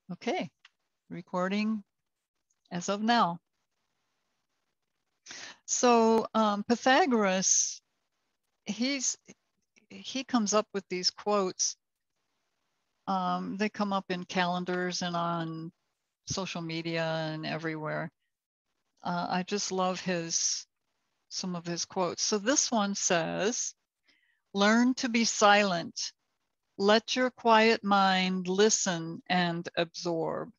Okay, recording as of now. So Pythagoras, he comes up with these quotes. They come up in calendars and on social media and everywhere. I just love some of his quotes. So this one says, "Learn to be silent. Let your quiet mind listen and absorb."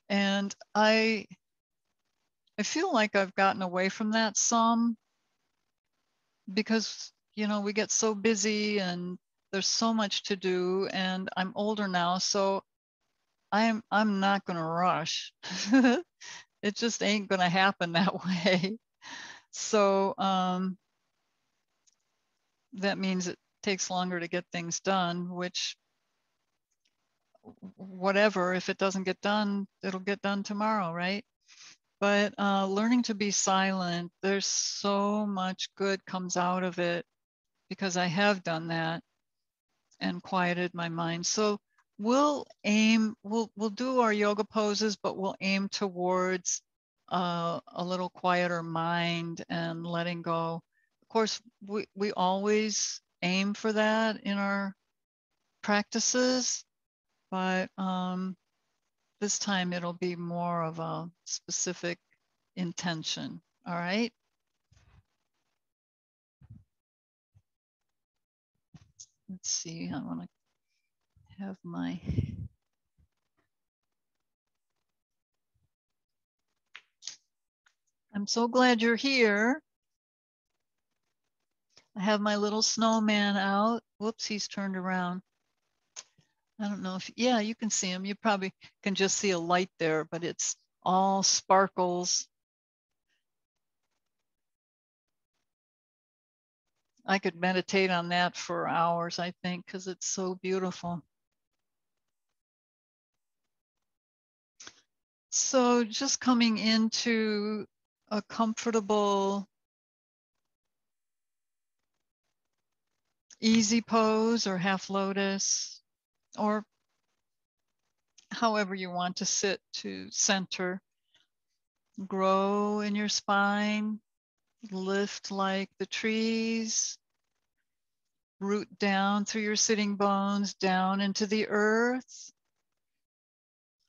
And I feel like I've gotten away from that some because, you know, we get so busy and there's so much to do, and I'm older now, so I'm not going to rush. It just ain't going to happen that way. So that means it takes longer to get things done, which whatever, if it doesn't get done, it'll get done tomorrow, right? But learning to be silent, there's so much good comes out of it because I have done that and quieted my mind. So we'll do our yoga poses, but we'll aim towards a little quieter mind and letting go. Of course, we always aim for that in our practices, but this time it'll be more of a specific intention. All right. Let's see. I want to have my. I'm so glad you're here. I have my little snowman out. Whoops, he's turned around. I don't know if, yeah, you can see him. You probably can just see a light there, but it's all sparkles. I could meditate on that for hours, I think, because it's so beautiful. So just coming into a comfortable, easy pose or half lotus, or however you want to sit to center. Grow in your spine, lift like the trees, root down through your sitting bones, down into the earth.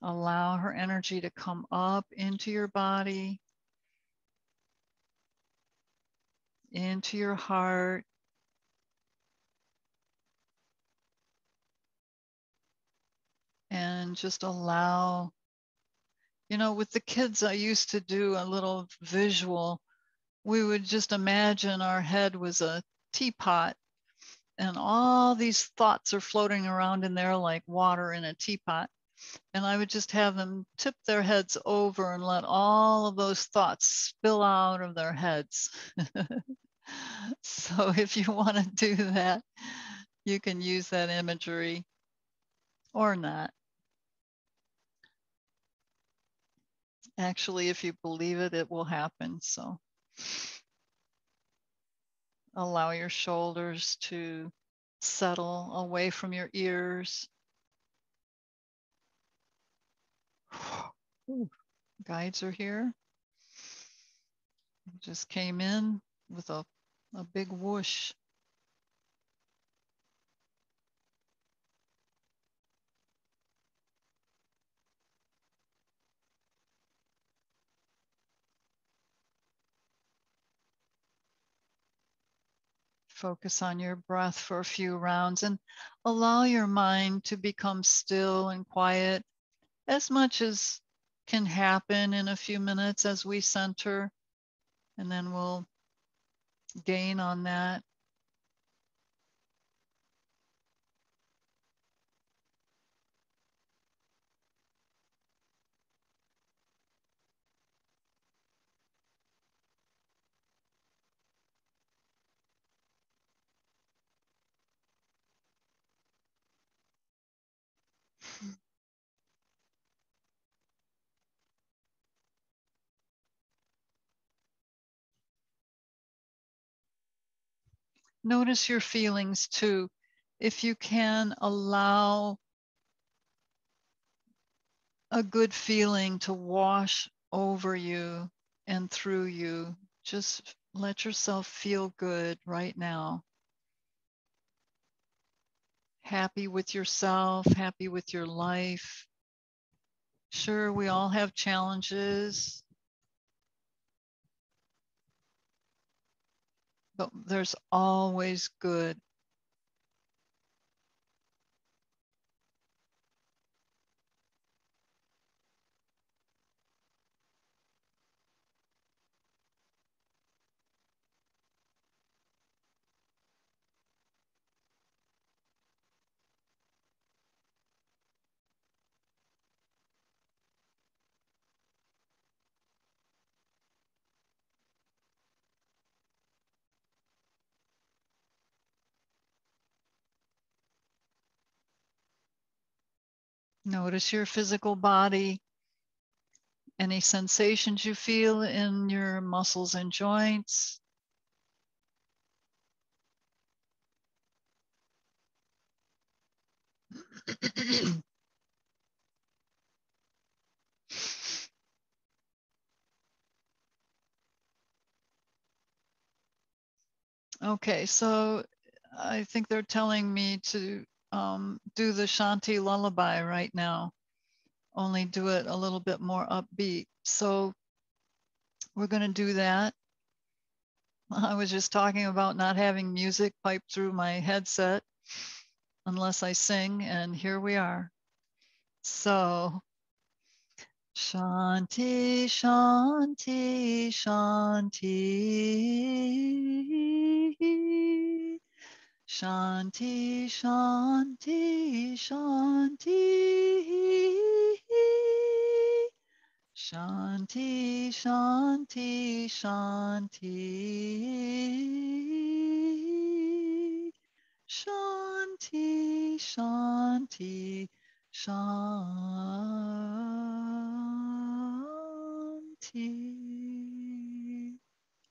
Allow her energy to come up into your body, into your heart. And just allow, you know, with the kids, I used to do a little visual. We would just imagine our head was a teapot and all these thoughts are floating around in there like water in a teapot. And I would just have them tip their heads over and let all of those thoughts spill out of their heads. So if you want to do that, you can use that imagery or not. Actually, if you believe it, it will happen. So allow your shoulders to settle away from your ears. Ooh, guides are here. Just came in with a big whoosh. Focus on your breath for a few rounds and allow your mind to become still and quiet as much as can happen in a few minutes as we center, and then we'll gain on that. Notice your feelings too. if you can allow a good feeling to wash over you and through you, just let yourself feel good right now. Happy with yourself, happy with your life. Sure, we all have challenges, but there's always good. Notice your physical body, any sensations you feel in your muscles and joints. Okay, so I think they're telling me to do the Shanti lullaby right now, only do it a little bit more upbeat. So we're going to do that. I was just talking about not having music pipe through my headset unless I sing, and here we are. So, Shanti, Shanti, Shanti. Shanti, Shanti, Shanti. Shanti, Shanti, Shanti. Shanti, Shanti, Shanti.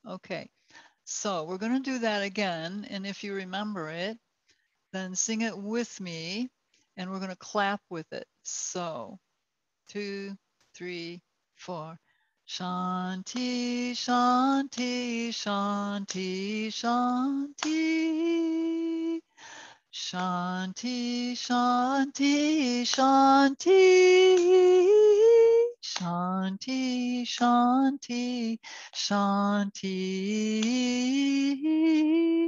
Okay, so we're going to do that again. And if you remember it, then sing it with me and we're going to clap with it. So 2, 3, 4. Shanti, Shanti, Shanti, Shanti. Shanti, Shanti, Shanti. Shanti, Shanti, Shanti.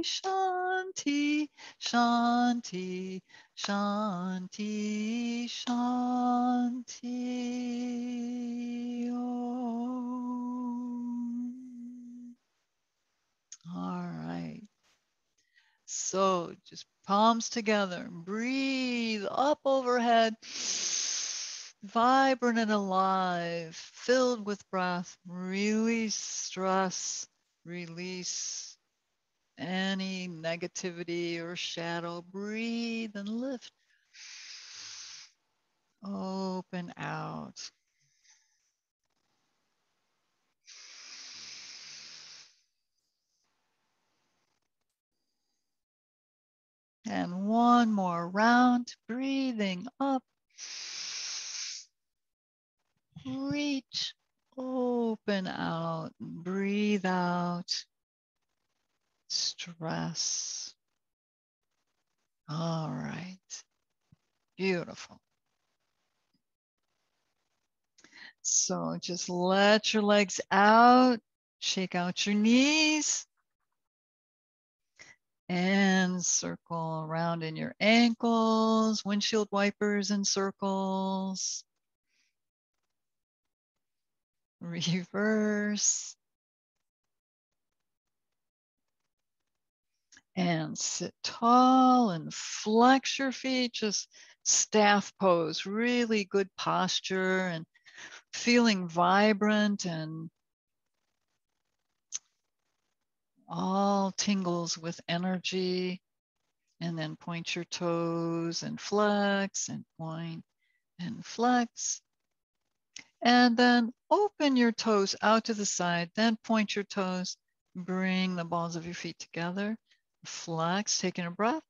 Shanti, Shanti, Shanti, Shanti. Om. All right. So just palms together, breathe up overhead, vibrant and alive, filled with breath. Release stress, release any negativity or shadow. Breathe and lift. Open out. And one more round, breathing up. Reach, open out, breathe out. Stress. All right. Beautiful. So just let your legs out, shake out your knees, and circle around in your ankles, windshield wipers in circles. Reverse. And sit tall and flex your feet, just staff pose, really good posture and feeling vibrant and all tingles with energy. And then point your toes and flex and point and flex. And then open your toes out to the side, then point your toes, bring the balls of your feet together, flex, taking a breath.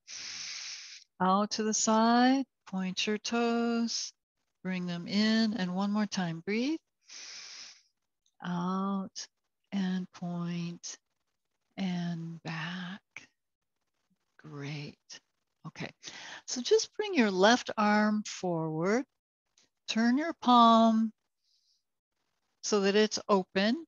out to the side, point your toes, bring them in, and one more time, breathe. Out and point and back. Great. Okay, so just bring your left arm forward, turn your palm so that it's open.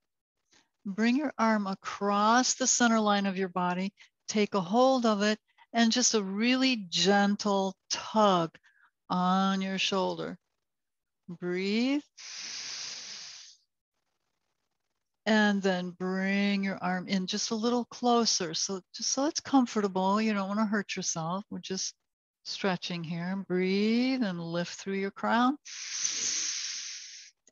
Bring your arm across the center line of your body, take a hold of it, and just a really gentle tug on your shoulder. Breathe. And then bring your arm in just a little closer. So just so it's comfortable, you don't want to hurt yourself. We're just stretching here. Breathe and lift through your crown.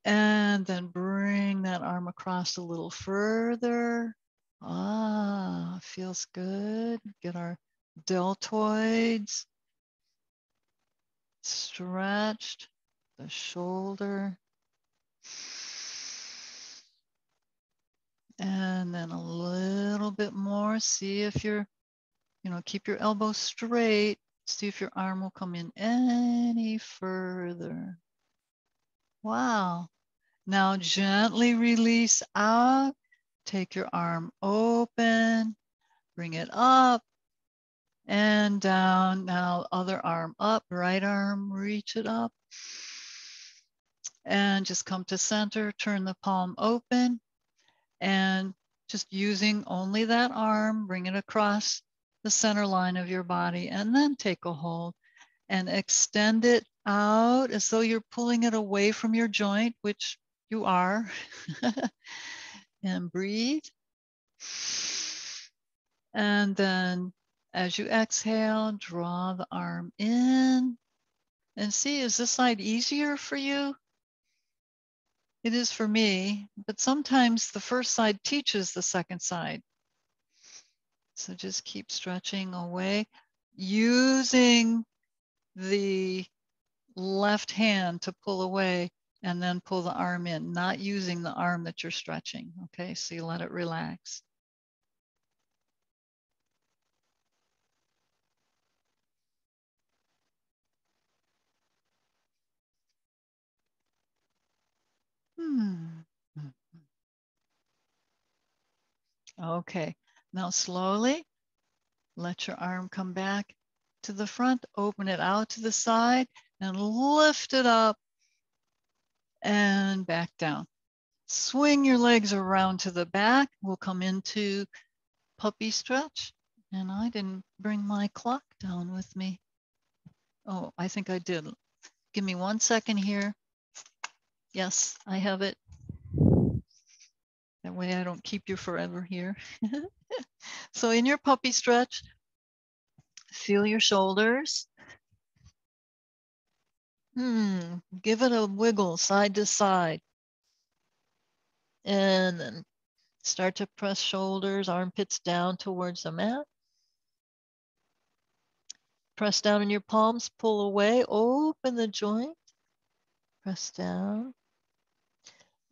And then bring that arm across a little further. Ah, feels good. Get our deltoids stretched, the shoulder. And then a little bit more. See if you're, keep your elbow straight. See if your arm will come in any further. Wow. Now gently release out. Take your arm open, bring it up and down. Now other arm up, right arm, reach it up. And just come to center, turn the palm open. And just using only that arm, bring it across the center line of your body, and then take a hold and extend it out as though you're pulling it away from your joint, which you are. And breathe. And then as you exhale, draw the arm in and see, is this side easier for you? It is for me, but sometimes the first side teaches the second side. So just keep stretching away, using the left hand to pull away and then pull the arm in, not using the arm that you're stretching. Okay, so you let it relax. Okay, now slowly let your arm come back to the front, open it out to the side and lift it up and back down. Swing your legs around to the back. We'll come into puppy stretch. And I didn't bring my clock down with me. Oh, I think I did. Give me 1 second here. Yes, I have it. That way I don't keep you forever here. So in your puppy stretch, feel your shoulders. Give it a wiggle side to side. And then start to press shoulders, armpits down towards the mat. Press down in your palms, pull away, open the joint. Press down.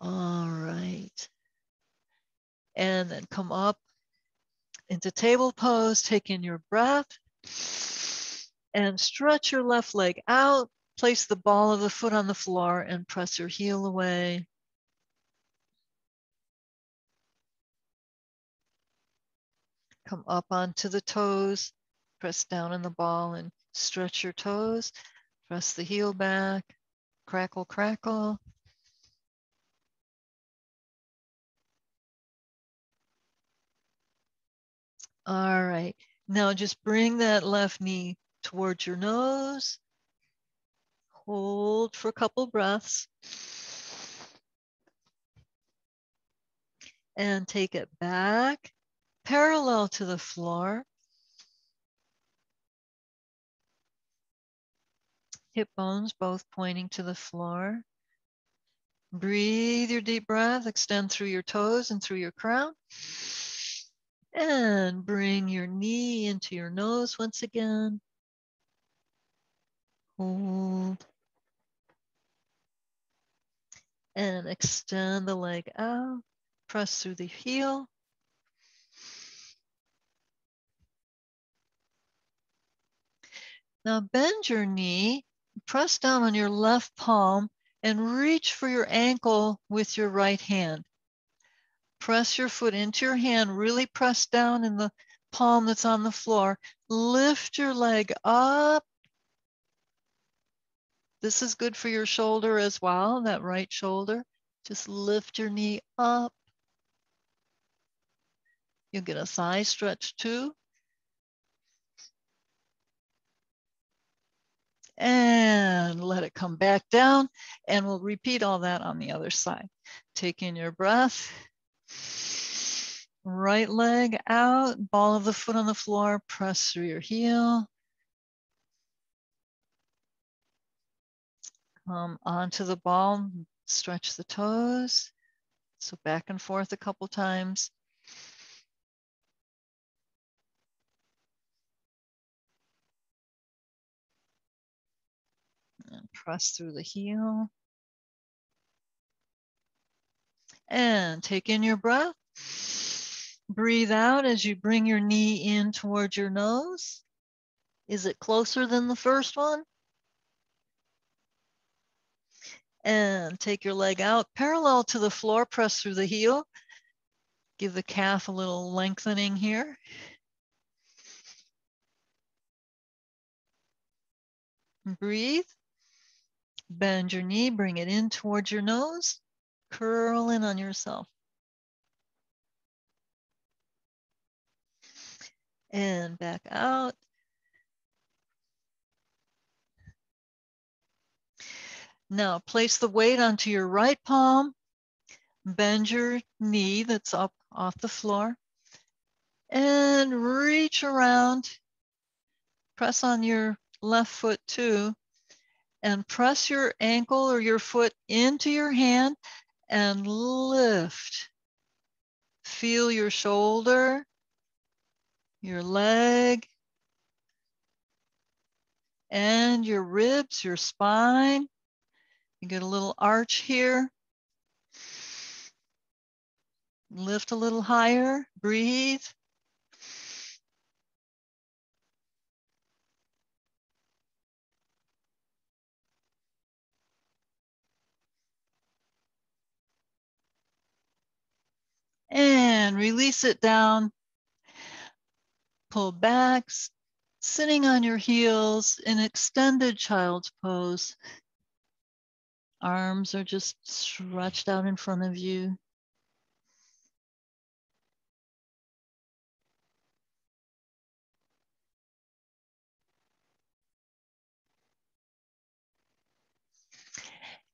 All right. And then come up into table pose, take in your breath and stretch your left leg out. Place the ball of the foot on the floor and press your heel away. Come up onto the toes, press down on the ball and stretch your toes. Press the heel back, crackle, crackle. All right, now just bring that left knee towards your nose. Hold for a couple breaths. And take it back, parallel to the floor. Hip bones both pointing to the floor. Breathe your deep breath, extend through your toes and through your crown. And bring your knee into your nose once again. Hold. And extend the leg out. Press through the heel. Now bend your knee, press down on your left palm, and reach for your ankle with your right hand. Press your foot into your hand, really press down in the palm that's on the floor. Lift your leg up. This is good for your shoulder as well, that right shoulder. Just lift your knee up. You'll get a thigh stretch too. And let it come back down. And we'll repeat all that on the other side. Take in your breath. Right leg out, ball of the foot on the floor, press through your heel. Come onto the ball, stretch the toes. So back and forth a couple times. And press through the heel. And take in your breath. Breathe out as you bring your knee in towards your nose. Is it closer than the first one? And take your leg out parallel to the floor, press through the heel. Give the calf a little lengthening here. Breathe. Bend your knee, bring it in towards your nose. Curl in on yourself. And back out. Now place the weight onto your right palm. Bend your knee that's up off the floor. And reach around. Press on your left foot too. And press your ankle or your foot into your hand and lift. Feel your shoulder, your leg, and your ribs, your spine. You get a little arch here. Lift a little higher, breathe. And release it down. Pull back, sitting on your heels in extended child's pose. Arms are just stretched out in front of you.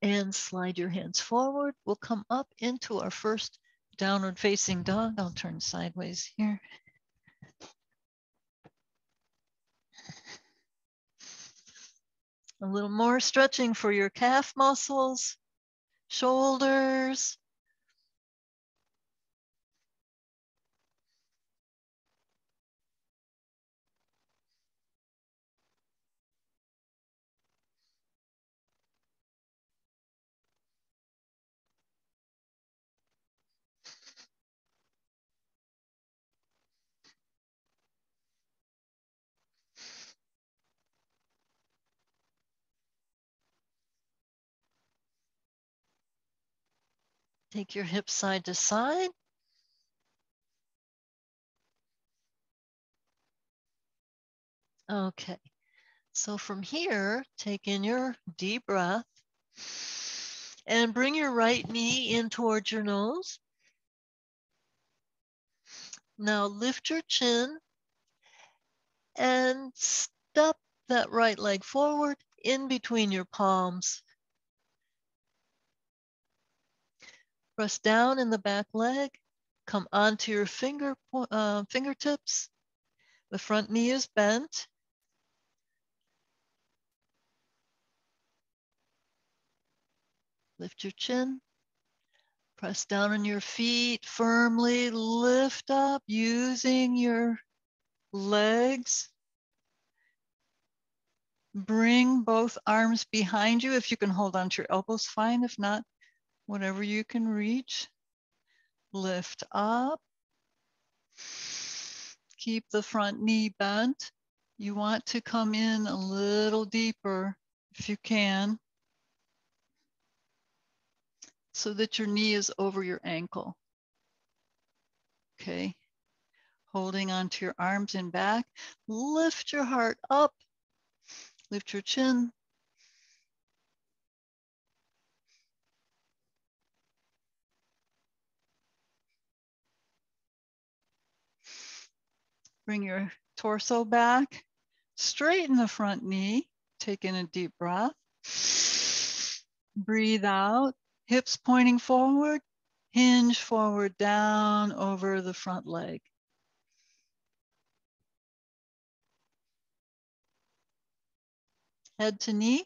And slide your hands forward. We'll come up into our first downward facing dog. I'll turn sideways here. A little more stretching for your calf muscles, shoulders. Take your hips side to side. Okay, so from here, take in your deep breath and bring your right knee in towards your nose. Now lift your chin and step that right leg forward in between your palms. Press down in the back leg, come onto your fingertips. The front knee is bent. Lift your chin. Press down on your feet firmly. Lift up using your legs. Bring both arms behind you. If you can hold onto your elbows, fine. If not, whatever you can reach. Lift up. Keep the front knee bent. You want to come in a little deeper if you can, so that your knee is over your ankle. Okay. Holding onto your arms and back. Lift your heart up. Lift your chin. Bring your torso back. Straighten the front knee. Take in a deep breath. Breathe out. Hips pointing forward. Hinge forward down over the front leg. Head to knee.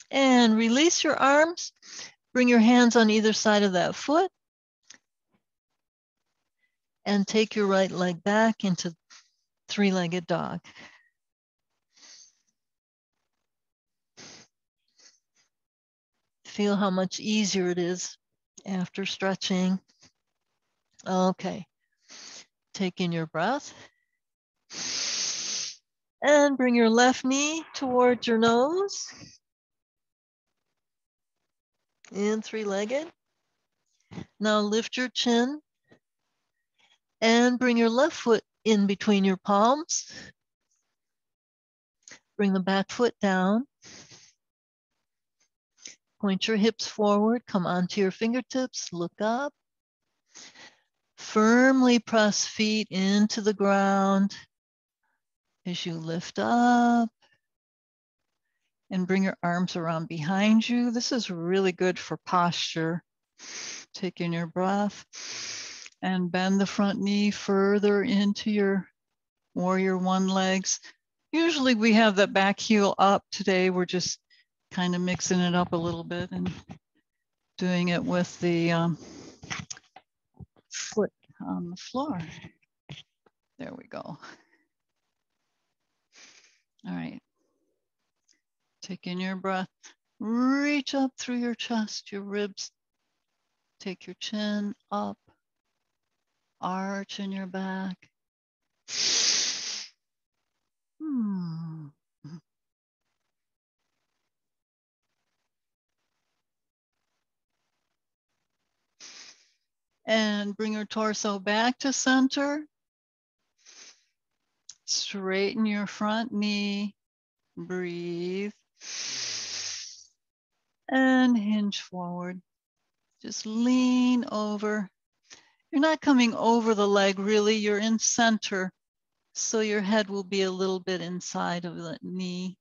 And release your arms. Bring your hands on either side of that foot. And take your right leg back into three-legged dog. Feel how much easier it is after stretching. Okay. Take in your breath. And bring your left knee towards your nose. In three-legged. Now lift your chin. And bring your left foot in between your palms. Bring the back foot down. Point your hips forward. Come onto your fingertips. Look up. Firmly press feet into the ground as you lift up. And bring your arms around behind you. This is really good for posture. Take in your breath and bend the front knee further into your warrior one legs. Usually we have that back heel up. Today we're just kind of mixing it up a little bit and doing it with the foot on the floor. There we go. All right. Take in your breath. Reach up through your chest, your ribs. Take your chin up. Arch in your back. And bring your torso back to center. Straighten your front knee. Breathe. And hinge forward. Just lean over. You're not coming over the leg, really. You're in center. So your head will be a little bit inside of the knee.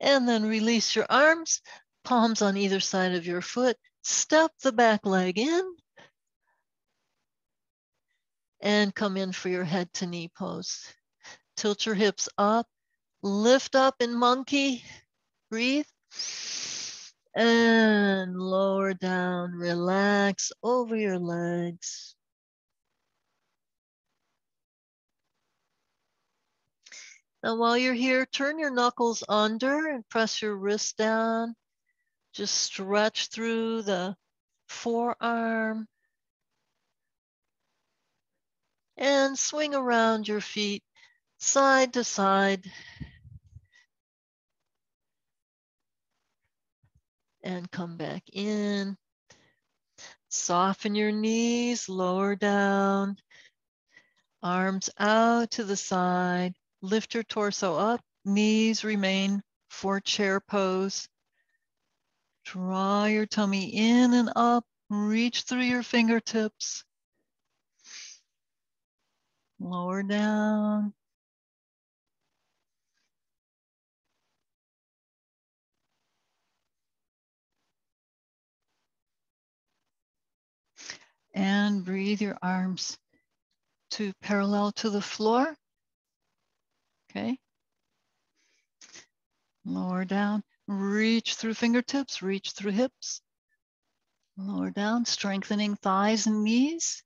And then release your arms, palms on either side of your foot. Step the back leg in. And come in for your head to knee pose. Tilt your hips up. Lift up in monkey. Breathe. And lower down. Relax over your legs. Now while you're here, turn your knuckles under and press your wrist down. Just stretch through the forearm. And swing around your feet side to side. And come back in. Soften your knees, lower down. Arms out to the side. Lift your torso up. Knees remain for chair pose. Draw your tummy in and up. Reach through your fingertips. Lower down. And breathe your arms to parallel to the floor. Okay. Lower down. Reach through fingertips, reach through hips. Lower down, strengthening thighs and knees.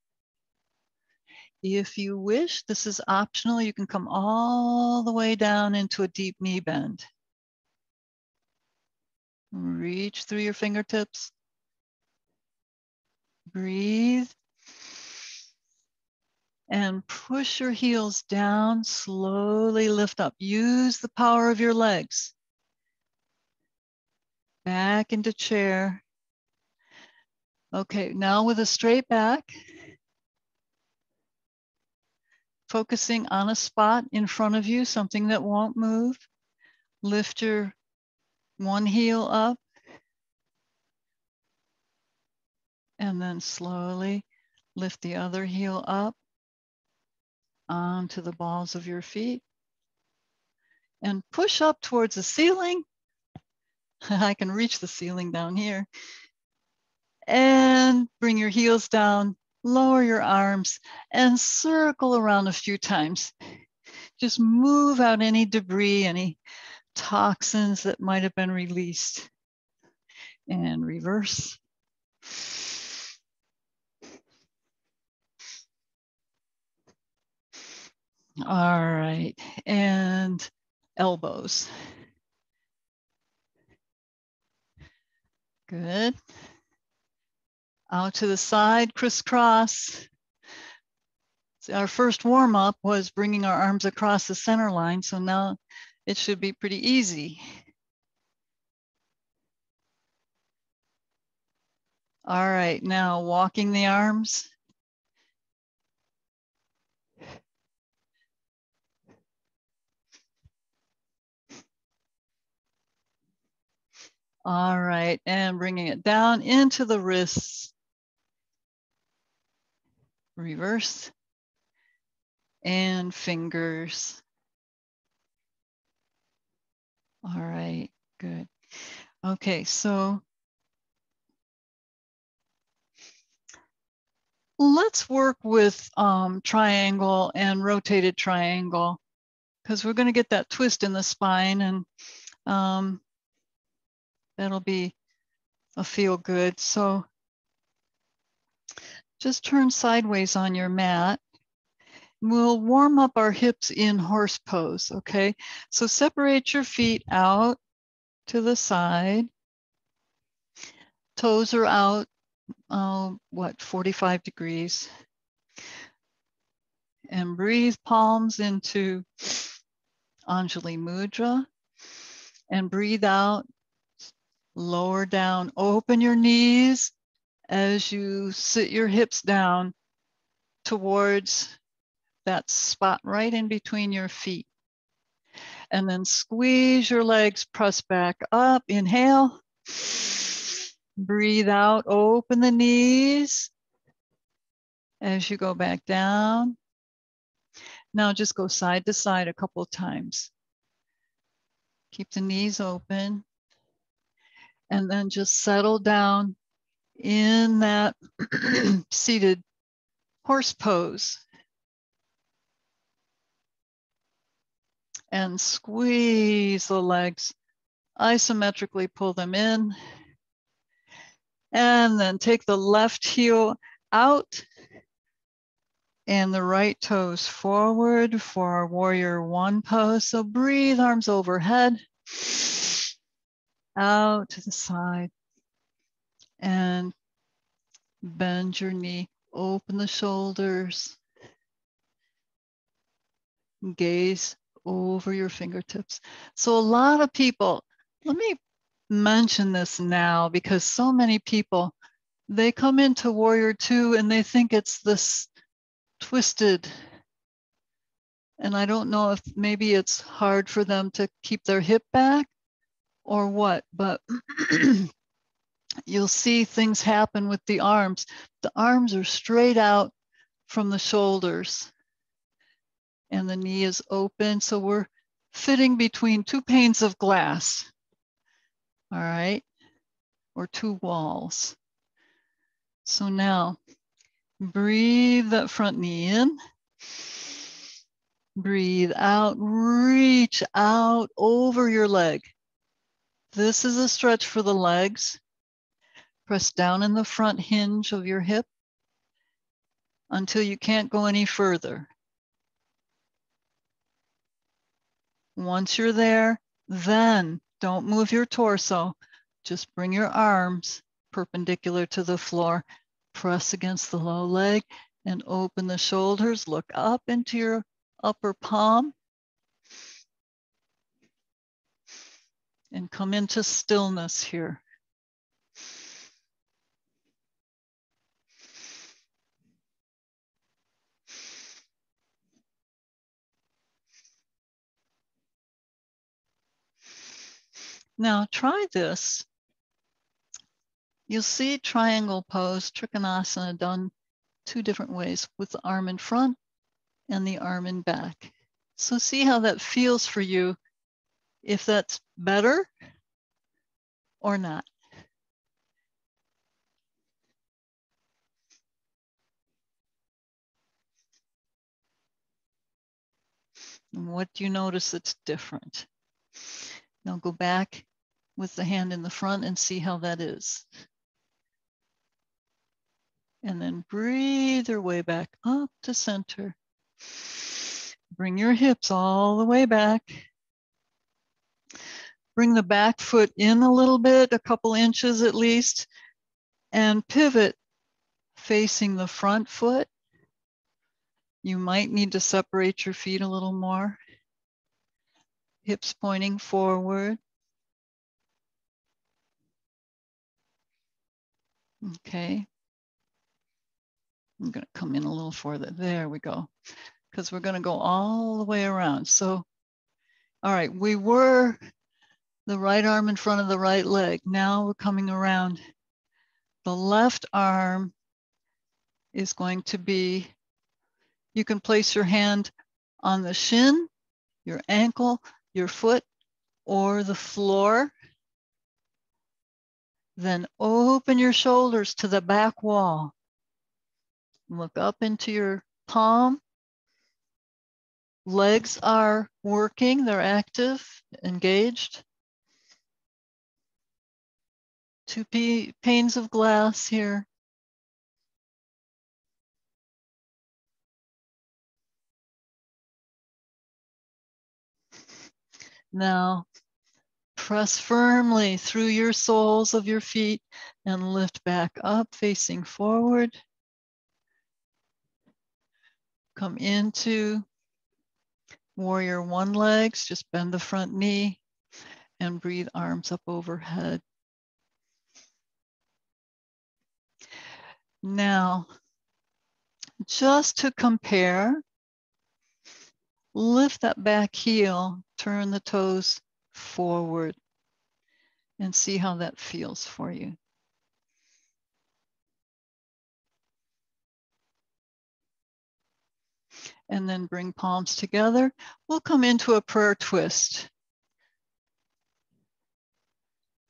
If you wish, this is optional. You can come all the way down into a deep knee bend. Reach through your fingertips. Breathe. And push your heels down, slowly lift up. Use the power of your legs. Back into chair. Okay, now with a straight back, focusing on a spot in front of you, something that won't move. Lift your one heel up and then slowly lift the other heel up onto the balls of your feet and push up towards the ceiling. I can reach the ceiling down here. And bring your heels down, lower your arms, and circle around a few times. Just move out any debris, any toxins that might have been released. And reverse. All right, and elbows. Good. Out to the side, crisscross. So our first warm up was bringing our arms across the center line, so now it should be pretty easy. All right, now walking the arms. All right, and bringing it down into the wrists. Reverse. And fingers. All right, good. Okay, so let's work with triangle and rotated triangle, because we're going to get that twist in the spine, and that'll be a feel good. So just turn sideways on your mat. We'll warm up our hips in horse pose, okay? So separate your feet out to the side. Toes are out, 45 degrees. And breathe palms into Anjali Mudra. And breathe out, lower down, open your knees as you sit your hips down towards that spot right in between your feet. And then squeeze your legs, press back up, inhale. Breathe out, open the knees as you go back down. Now just go side to side a couple of times. Keep the knees open. And then just settle down in that seated horse pose. And squeeze the legs, isometrically pull them in. And then take the left heel out and the right toes forward for our warrior one pose. So breathe, arms overhead, out to the side, and bend your knee, open the shoulders, gaze over your fingertips. So a lot of people, let me mention this now, because so many people, they come into warrior two and they think it's this twisted, and I don't know if maybe it's hard for them to keep their hip back or what, but you'll see things happen with the arms. The arms are straight out from the shoulders and the knee is open. So we're fitting between two panes of glass, all right, or two walls. So now breathe that front knee in. Breathe out, reach out over your leg. This is a stretch for the legs. Press down in the front hinge of your hip until you can't go any further. Once you're there, then don't move your torso. Just bring your arms perpendicular to the floor. Press against the low leg and open the shoulders. Look up into your upper palm and come into stillness here. Now try this. You'll see triangle pose, Trikonasana, done two different ways, with the arm in front and the arm in back. So see how that feels for you, if that's better or not. And what do you notice that's different? Now go back with the hand in the front and see how that is. And then breathe your way back up to center. Bring your hips all the way back. Bring the back foot in a little bit, a couple inches at least, and pivot facing the front foot. You might need to separate your feet a little more. Hips pointing forward. Okay. I'm going to come in a little further. There we go. Because we're going to go all the way around. So, all right, we were the right arm in front of the right leg. Now we're coming around. The left arm is going to be, you can place your hand on the shin, your ankle, your foot, or the floor. Then open your shoulders to the back wall. Look up into your palm. Legs are working, they're active, engaged. Two panes of glass here. Now, press firmly through your soles of your feet and lift back up, facing forward. Come into warrior one legs, just bend the front knee and breathe arms up overhead. Now, just to compare, lift that back heel, turn the toes forward, and see how that feels for you. And then bring palms together. We'll come into a prayer twist.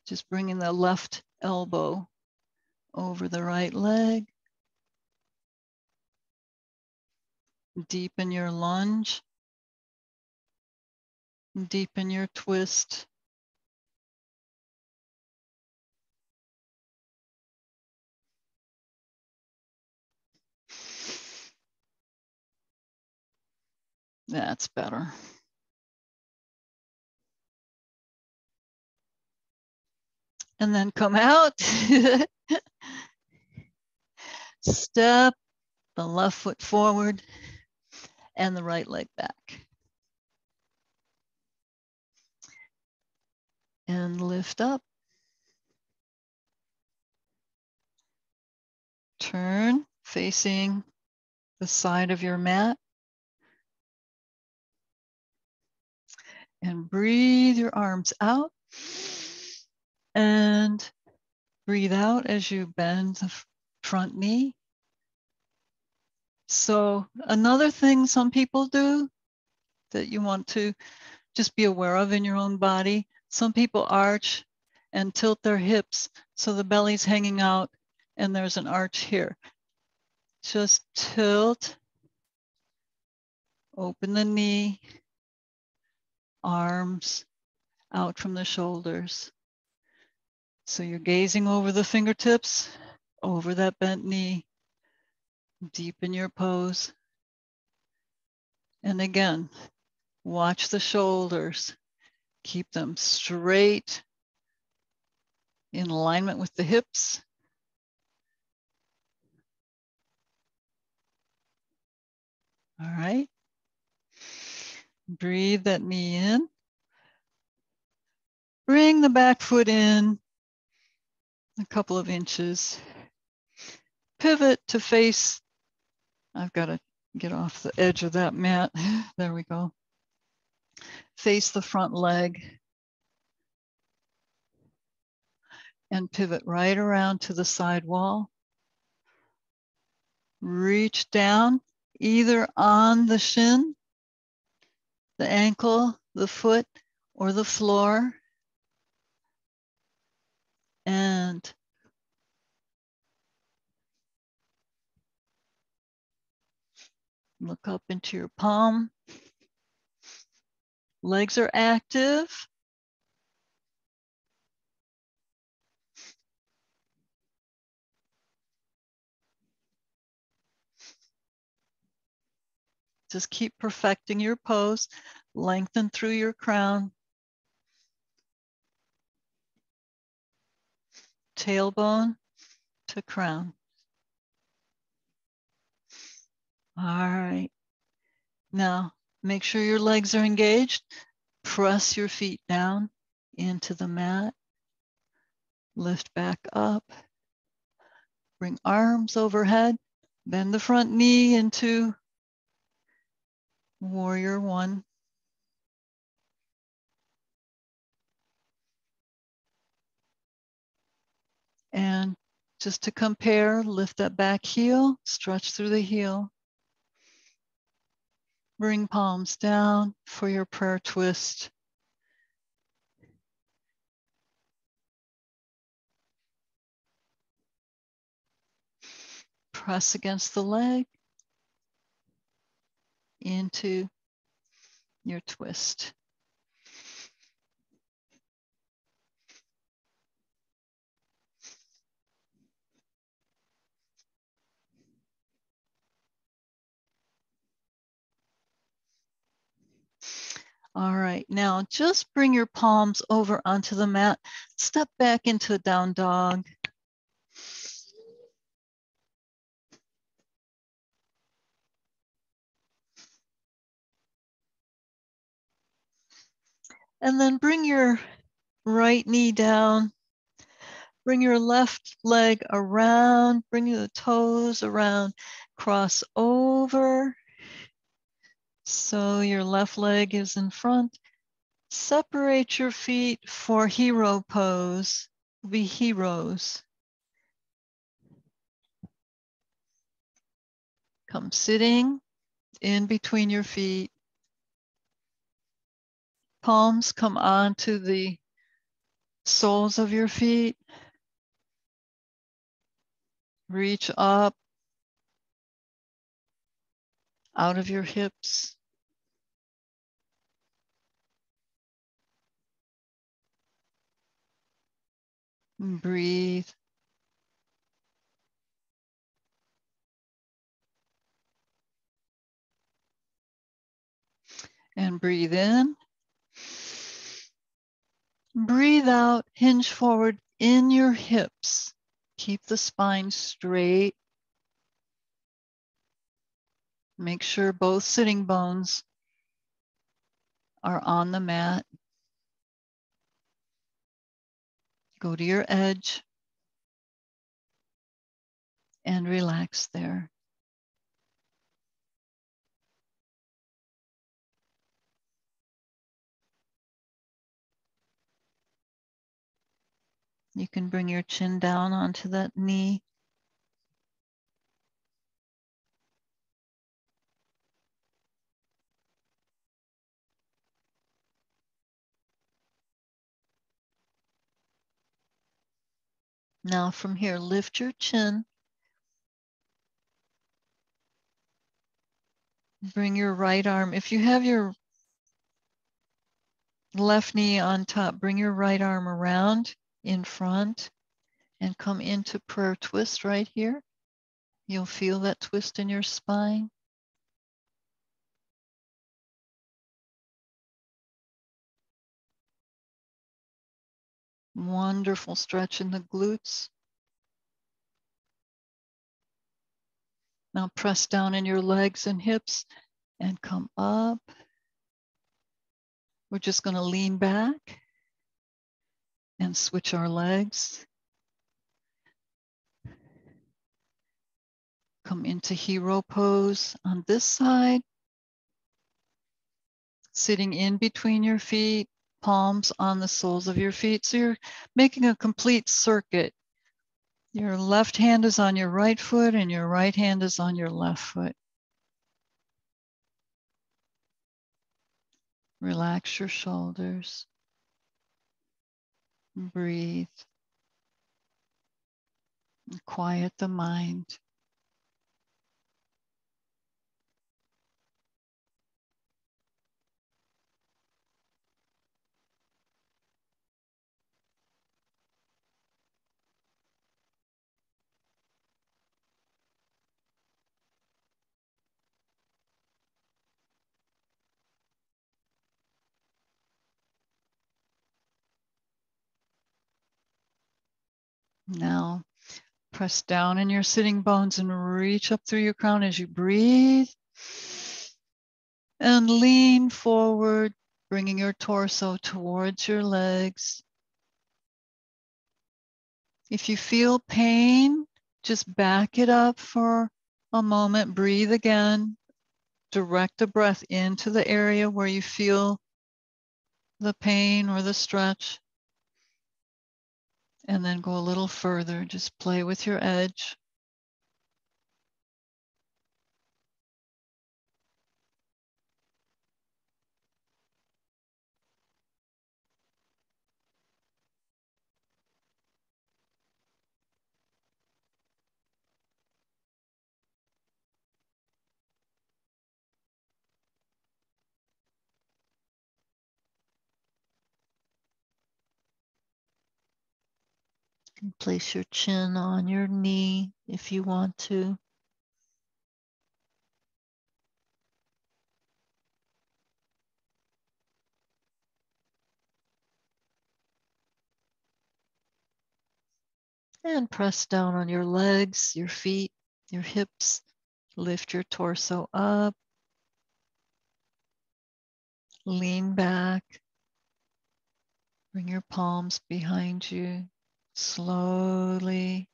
Just bringing the left elbow over the right leg. Deepen your lunge. Deepen your twist. That's better. And then come out. Step the left foot forward and the right leg back. And lift up. Turn facing the side of your mat. And breathe your arms out. And breathe out as you bend the front knee. So another thing some people do that you want to just be aware of in your own body, some people arch and tilt their hips so the belly's hanging out and there's an arch here. Just tilt, open the knee, arms out from the shoulders. So you're gazing over the fingertips, over that bent knee, deepen your pose. And again, watch the shoulders. Keep them straight in alignment with the hips. All right. Breathe that knee in. Bring the back foot in a couple of inches. Pivot to face. I've got to get off the edge of that mat. There we go. Face the front leg. And pivot right around to the side wall. Reach down either on the shin, the ankle, the foot, or the floor. And look up into your palm. Legs are active. Just keep perfecting your pose. Lengthen through your crown. Tailbone to crown. All right. Now, make sure your legs are engaged. Press your feet down into the mat. Lift back up. Bring arms overhead. Bend the front knee into warrior one. And just to compare, lift that back heel, stretch through the heel. Bring palms down for your prayer twist. Press against the leg into your twist. All right, now just bring your palms over onto the mat. Step back into a down dog. And then bring your right knee down. Bring your left leg around, bring the toes around, cross over. So your left leg is in front. Separate your feet for hero pose. Be heroes. Come sitting in between your feet. Palms come onto the soles of your feet. Reach up out of your hips. Breathe. And breathe in. Breathe out, hinge forward in your hips. Keep the spine straight. Make sure both sitting bones are on the mat. Go to your edge and relax there. You can bring your chin down onto that knee. Now from here, lift your chin. Bring your right arm. If you have your left knee on top, bring your right arm around in front and come into prayer twist right here. You'll feel that twist in your spine. Wonderful stretch in the glutes. Now press down in your legs and hips and come up. We're just going to lean back and switch our legs. Come into hero pose on this side, sitting in between your feet, palms on the soles of your feet. So you're making a complete circuit. Your left hand is on your right foot and your right hand is on your left foot. Relax your shoulders. Breathe. Quiet the mind. Now press down in your sitting bones and reach up through your crown as you breathe. And lean forward, bringing your torso towards your legs. If you feel pain, just back it up for a moment. Breathe again. Direct the breath into the area where you feel the pain or the stretch. And then go a little further. Just play with your edge. Place your chin on your knee if you want to. And press down on your legs, your feet, your hips. Lift your torso up. Lean back. Bring your palms behind you. Slowly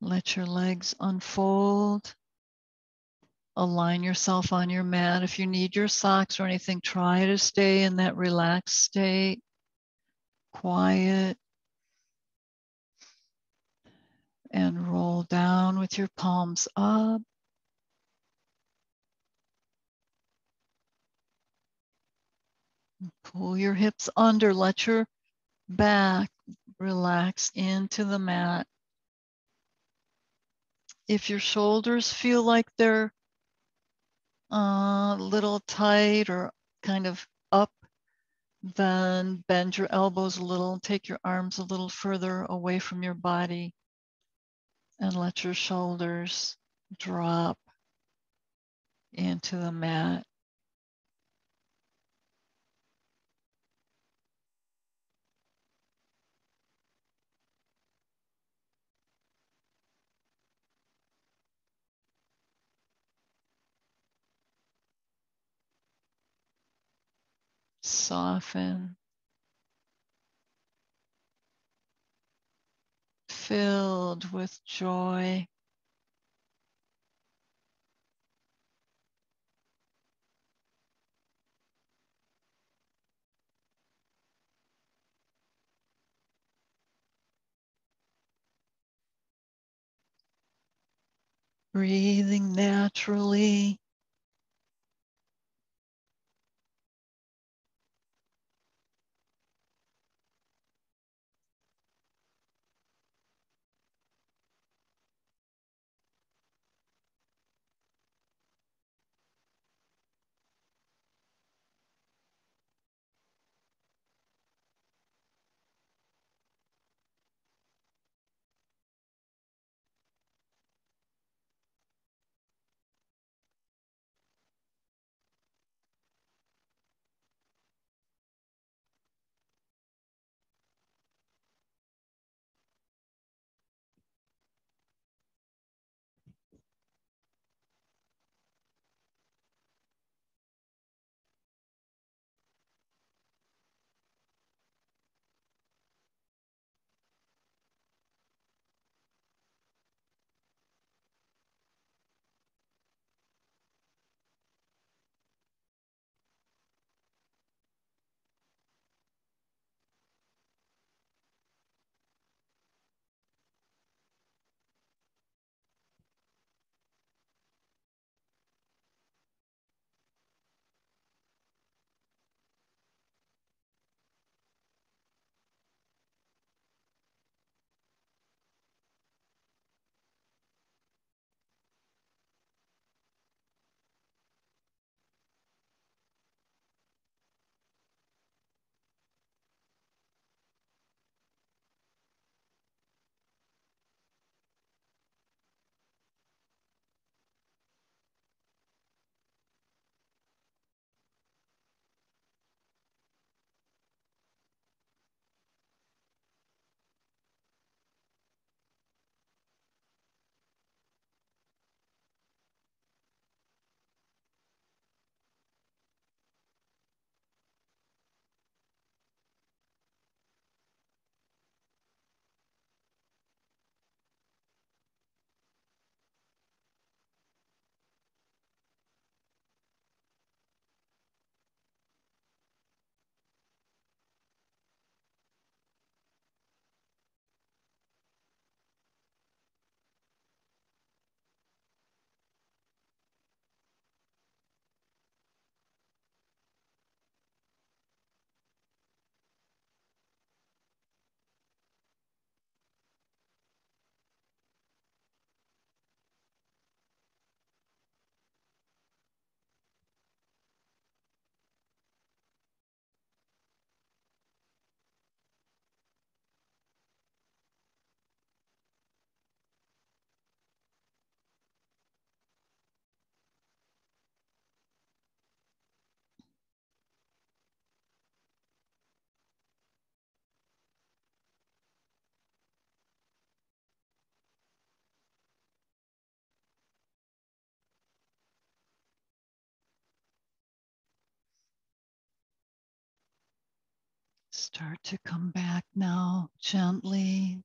let your legs unfold. Align yourself on your mat. If you need your socks or anything, try to stay in that relaxed state. Quiet. And roll down with your palms up. Pull your hips under. Let your back relax into the mat. If your shoulders feel like they're a little tight or kind of up, then bend your elbows a little, take your arms a little further away from your body and let your shoulders drop into the mat. Soften. Filled with joy. Breathing naturally. Start to come back now gently,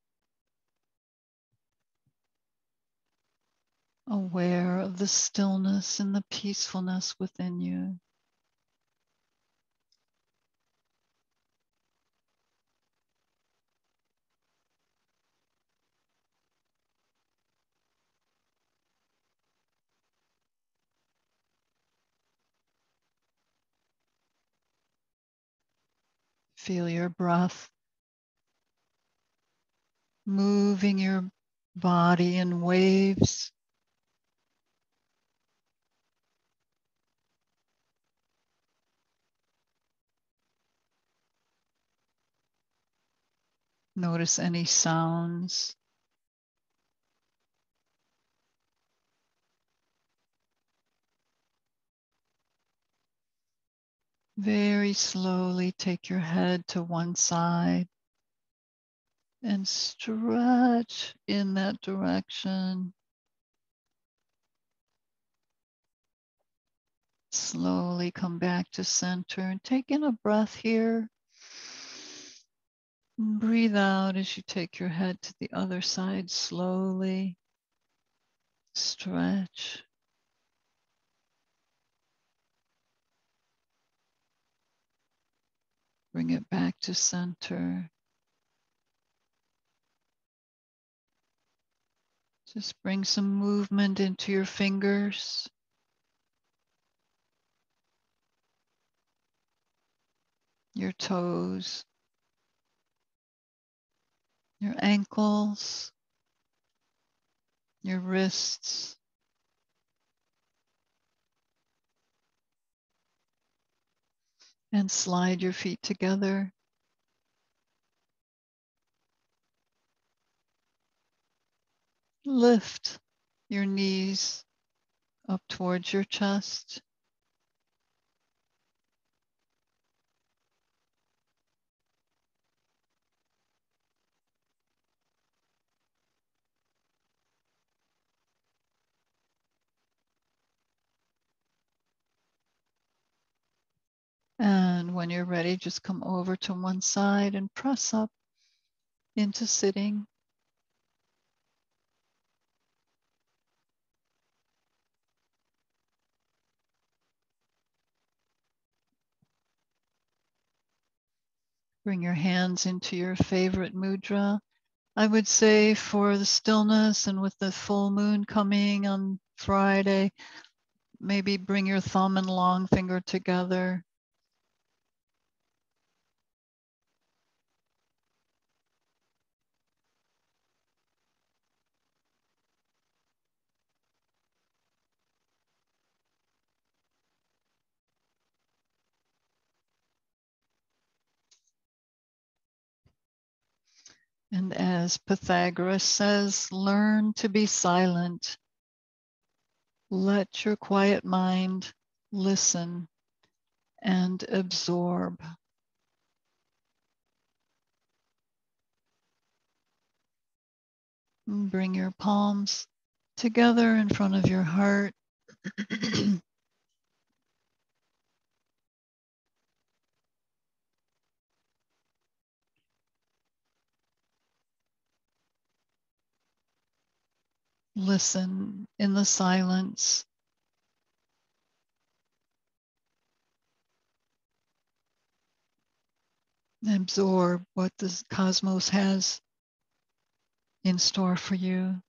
aware of the stillness and the peacefulness within you. Feel your breath moving your body in waves. Notice any sounds. Very slowly take your head to one side and stretch in that direction. Slowly come back to center and take in a breath here. And breathe out as you take your head to the other side slowly. Stretch. Bring it back to center. Just bring some movement into your fingers. Your toes. Your ankles. Your wrists. And slide your feet together. Lift your knees up towards your chest. And when you're ready, just come over to one side and press up into sitting. Bring your hands into your favorite mudra. I would say for the stillness and with the full moon coming on Friday, maybe bring your thumb and long finger together. And as Pythagoras says, learn to be silent. Let your quiet mind listen and absorb. Bring your palms together in front of your heart. Listen in the silence. Absorb what the cosmos has in store for you.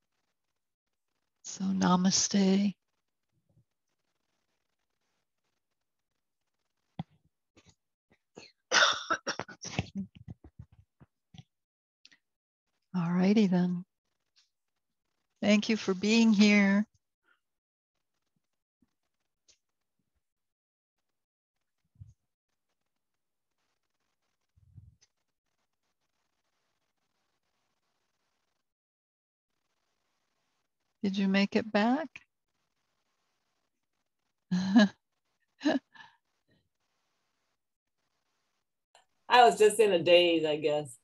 So namaste. All righty then. Thank you for being here. Did you make it back? I was just in a daze, I guess.